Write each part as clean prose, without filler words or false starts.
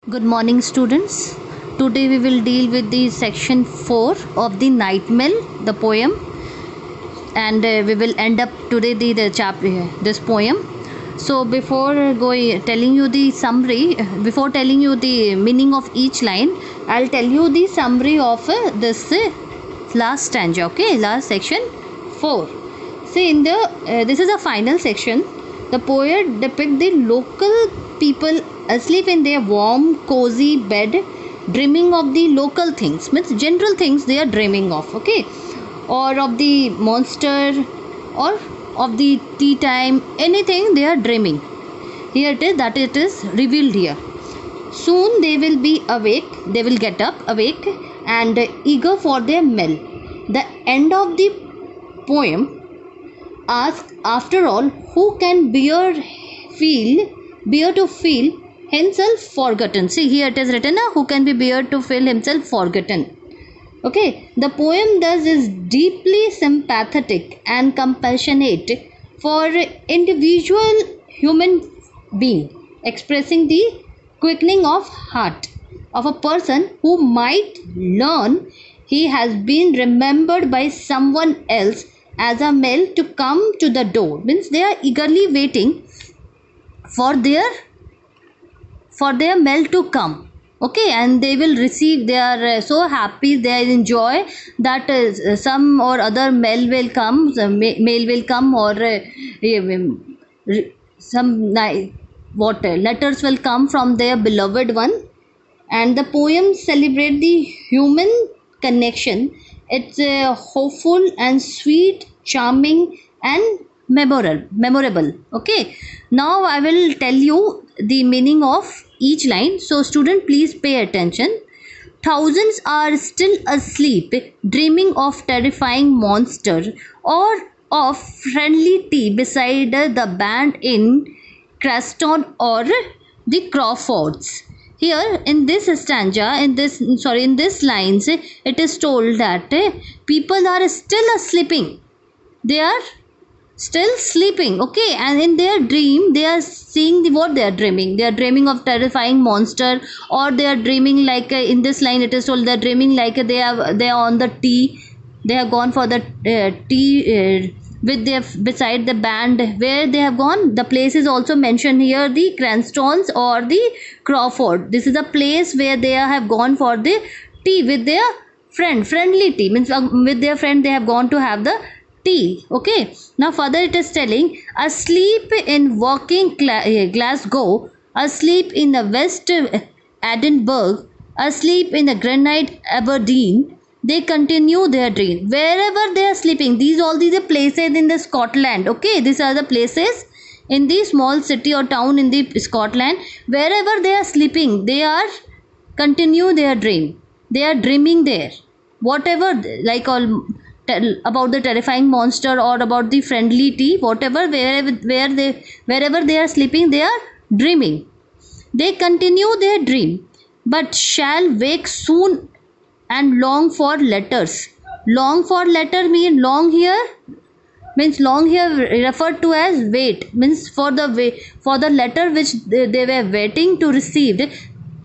Good morning, students. Today we will deal with the section 4 of the Night Mail, the poem, and we will end up today the chapter this poem. So before telling you the summary, before telling you the meaning of each line, I'll tell you the summary of this last stanza. Okay, last section 4. See, in the this is a final section. The poet depicts the local people asleep in their warm, cozy bed, dreaming of the local things, means general things they are dreaming of, okay, or of the monster, or of the tea time, anything they are dreaming. Here it is that it is revealed here. Soon they will be awake, they will get up, awake, and eager for their meal. The end of the poem asks, after all, who can bear to feel himself forgotten. See, here it is written, who can be bear to feel himself forgotten. Okay, the poem thus is deeply sympathetic and compassionate for individual human being, expressing the quickening of heart of a person who might learn he has been remembered by someone else as a mail to come to the door. Means they are eagerly waiting for their mail to come, okay, and they will receive. They are so happy, they enjoy that some or other mail will come, mail will come, or some letters will come from their beloved one. And the poem celebrate the human connection. It's hopeful and sweet, charming and memorable. Okay, now I will tell you the meaning of each line, so student, please pay attention. Thousands are still asleep, dreaming of terrifying monster or of friendly tea beside the band in Creston or the Crawfords. Here in this stanza, in this lines, it is told that people are still sleeping. They are still sleeping, okay, and in their dream they are seeing what they are dreaming. They are dreaming of terrifying monster, or they are dreaming like in this line it is told they are dreaming like they are on the tea. They have gone for the tea with their beside the band where they have gone. The place is also mentioned here, the Cranstons or the Crawford. This is a place where they have gone for the tea with their friendly tea, means with their friend they have gone to have the tea. Okay, now further it is telling, asleep in working Glasgow, asleep in the West Edinburgh, asleep in the Granite Aberdeen, they continue their dream wherever they are sleeping. These all these are places in the Scotland. Okay, these are the places in the small city or town in the Scotland. Wherever they are sleeping, they are continue their dream. They are dreaming there, whatever, like all about the terrifying monster or about the friendly tea, whatever, wherever they are sleeping, they are dreaming. They continue their dream, but shall wake soon and long for letters. Long for letter mean long here, means long here referred to as wait, means for the letter which they were waiting to receive.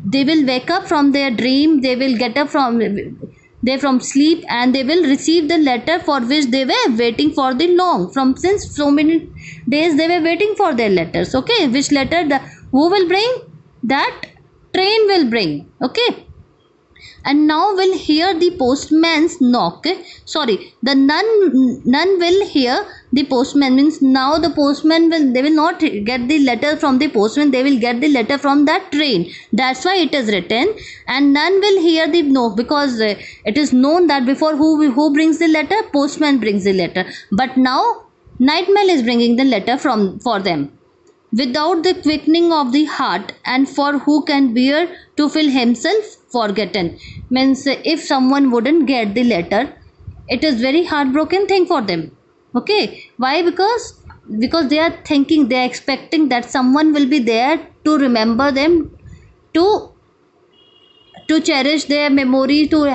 They will wake up from their dream, they will get up from sleep, and they will receive the letter for which they were waiting for the long, from since so many days they were waiting for their letters. Okay, which letter who will bring? That train will bring. Okay, and now will hear the postman's knock. Sorry, the none will hear the postman, means now the postman they will not get the letter from the postman, they will get the letter from that train. That's why it is written, and none will hear the knock, because it is known that before who brings the letter? Postman brings the letter, but now Night Mail is bringing the letter for them. Without the quickening of the heart, and for who can bear to feel himself forgotten, means if someone wouldn't get the letter, it is very heartbroken thing for them. Okay, why? Because they are thinking, they are expecting that someone will be there to remember them, to cherish their memory, to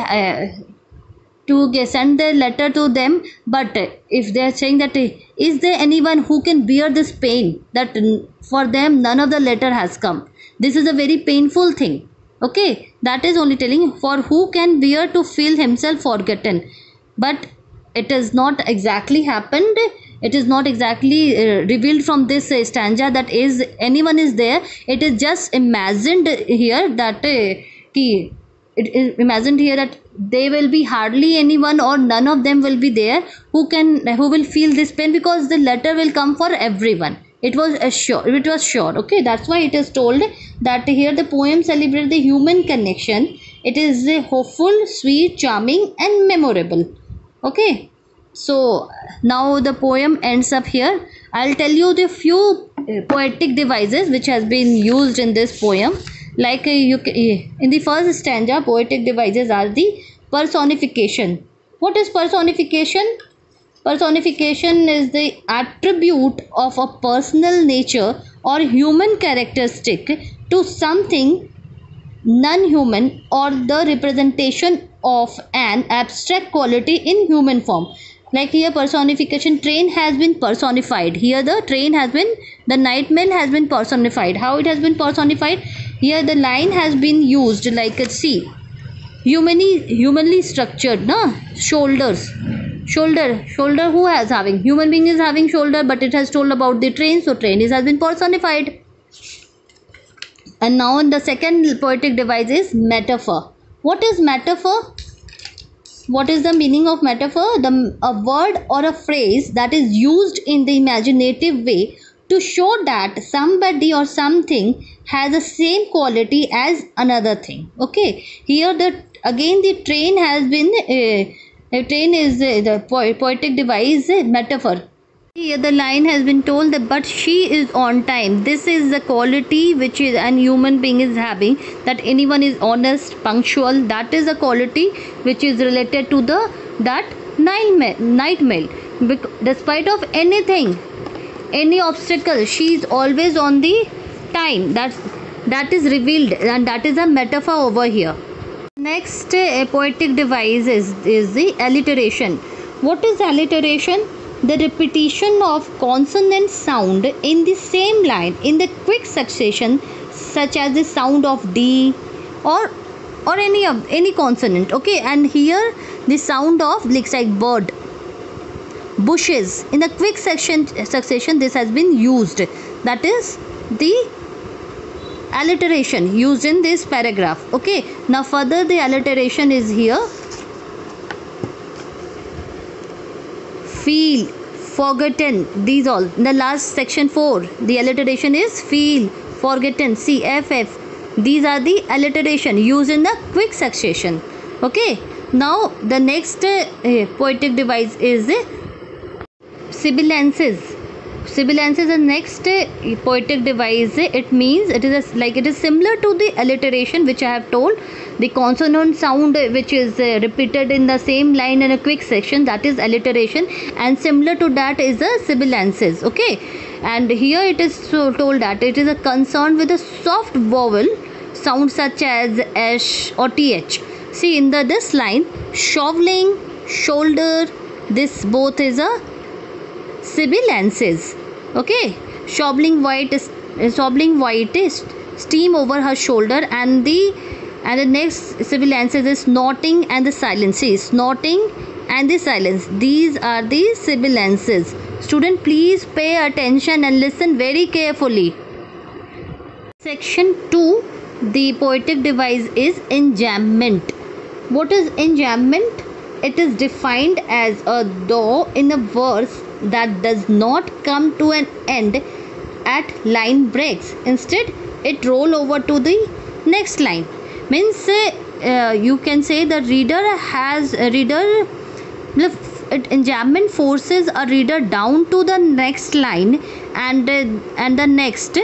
send the letter to them. But if they are saying that, is there anyone who can bear this pain, that for them none of the letter has come? This is a very painful thing. Okay, that is only telling for who can bear to feel himself forgotten. But it is not exactly happened. It is not exactly revealed from this stanza that is anyone is there. It is just imagined here that it is imagined here that they will be hardly anyone or none of them will be there who will feel this pain, because the letter will come for everyone. It was sure. Okay, that's why it is told that here the poem celebrates the human connection. It is hopeful, sweet, charming and memorable. Okay, so now the poem ends up here. I'll tell you the few poetic devices which has been used in this poem. Like in the first stanza, poetic devices are the personification. What is personification? Personification is the attribute of a personal nature or human characteristic to something non-human, or the representation of an abstract quality in human form. Like here personification, train has been personified. Here the night mail has been personified. How it has been personified? Here the line has been used, like see, humanly structured, na, shoulder who has having, human being is having shoulder, but it has told about the train, so train has been personified. And now the second poetic device is metaphor. What is metaphor? What is the meaning of metaphor? A word or a phrase that is used in the imaginative way to show that somebody or something has the same quality as another thing. Okay, here again the train has been a train is the poetic device metaphor. Here the line has been told that but she is on time. This is the quality which is an human being is having, that anyone is honest, punctual. That is a quality which is related to that night mail. Despite of anything, any obstacle, she is always on the time. That is revealed, and that is a metaphor over here. Next poetic device is the alliteration. What is alliteration? The repetition of consonant sound in the same line in the quick succession, such as the sound of D or any consonant. Okay, and here the sound of like bird, bushes, in the quick succession this has been used. That is the alliteration used in this paragraph. Okay, now further the alliteration is here. Feel, forgotten, these all in the last section 4, the alliteration is feel, forgotten, CFF. These are the alliteration used in the quick succession. Okay, now the next poetic device is sibilances. Sibilances is the next poetic device. It means it is similar to the alliteration which I have told. The consonant sound which is repeated in the same line in a quick section, that is alliteration, and similar to that is the sibilances. Okay, and here it is told that it is a concern with a soft vowel sound such as sh or th. See in this line, shoveling, shoulder, this both is a sibilances. Okay, shoveling white is steam over her shoulder, and the next sibilances is snorting and the silence. See, snorting and the silence, these are the sibilances. Student, please pay attention and listen very carefully. Section 2, the poetic device is enjambment. What is enjambment? It is defined as a though in a verse that does not come to an end at line breaks. Instead, it roll over to the next line. Means you can say the enjambment forces a reader down to the next line and the next.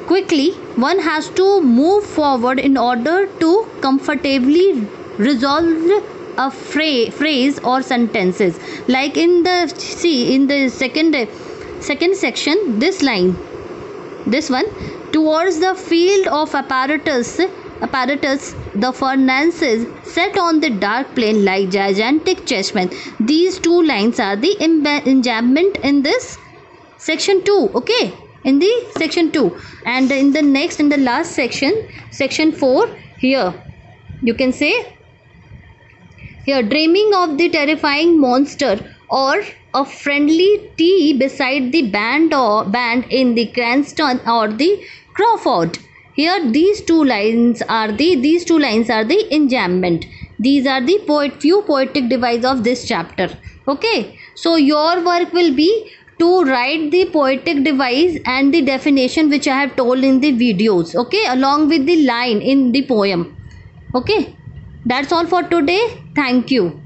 Quickly, one has to move forward in order to comfortably resolve a phrase or sentences. Like in the second section, this line, this one, towards the field of apparatus, the furnaces set on the dark plain like gigantic chessmen. These two lines are the enjambment in this section 2. Okay, in the section 2. And in the next, in the last section, section 4, here you can say, here, dreaming of the terrifying monster or a friendly tea beside the band in the Cranston or the Crawford. Here these two lines are the enjambment. These are the few poetic devices of this chapter. Okay, so your work will be to write the poetic device and the definition which I have told in the videos. Okay, along with the line in the poem. Okay, that's all for today. Thank you.